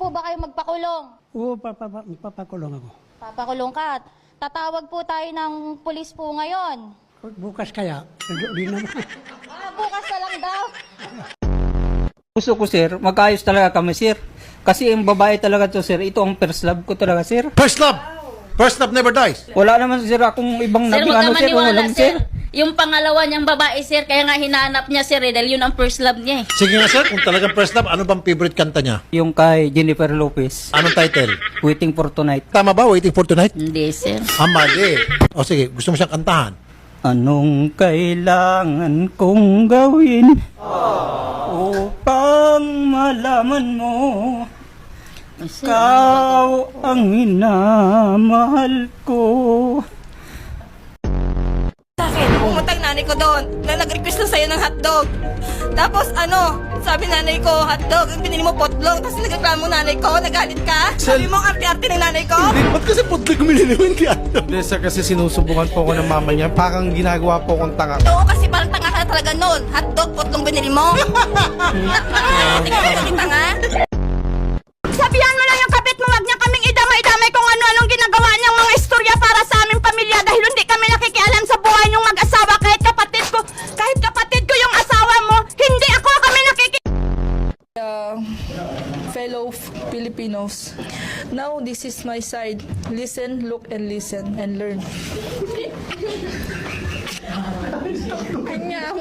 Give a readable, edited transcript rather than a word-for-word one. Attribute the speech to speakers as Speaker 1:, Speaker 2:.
Speaker 1: po ba kayo magpakulong?
Speaker 2: Oo, papakulong ako.
Speaker 1: Papakulong ka. Tatawag po tayo ng pulis po ngayon.
Speaker 2: Bukas kaya? Hindi naman.
Speaker 1: Bukas na lang daw.
Speaker 3: Gusto ko, sir, magkaayos talaga kami, sir. Kasi yung babae talaga to, sir. Ito ang first love ko talaga, sir.
Speaker 4: First love! First love never dies.
Speaker 3: Wala naman, sir, akong ibang
Speaker 5: Sir,
Speaker 3: nabing
Speaker 5: huwag
Speaker 3: ano,
Speaker 5: ka
Speaker 3: sir.
Speaker 5: maniwala,
Speaker 3: Walang,
Speaker 5: sir. Yung pangalawa niyang babae, sir, kaya nga hinahanap niya, sir, dahil yun ang first love niya, eh.
Speaker 4: Sige nga sir, kung talagang first love, ano bang favorite kanta niya?
Speaker 3: Yung kay Jennifer Lopez,
Speaker 4: Anong title?
Speaker 3: Waiting for Tonight.
Speaker 4: Tama ba? Waiting for Tonight?
Speaker 5: Hindi, sir.
Speaker 4: Mali. O sige, gusto mo siyang kantahan?
Speaker 3: Anong kailangan kong gawin upang malaman mo ikaw ang minamahal ko?
Speaker 6: Pumunta yung nanay ko doon na nag-request na sa'yo ng hotdog. Tapos sabi nanay ko, hotdog, binili mo potlog. Tapos nagreklamo nanay ko, nagalit ka. Sabi mo, arte-arte ng nanay ko.
Speaker 4: Ba't kasi putlig minili mo hindi ano?
Speaker 7: Hindi sir, kasi sinusubukan po ako ng mama niya. Parang ginagawa po akong tanga.
Speaker 6: Oo, kasi parang tanga ka na talaga noon. Hotdog, potlong binili mo. Tingnan mo, tanga. Sabihan mo lang yung kapit mo, wag niya kaming idamay-damay kung ano-anong ginagawa niyang mga istorya para sa aming pamilya dahil hindi kami nakikialam sa buhay niyong mag-asawa kahit kapatid ko yung asawa mo, hindi ako kami
Speaker 8: fellow Filipinos. Now, this is my side. Listen, look, and listen, and learn. Kanya,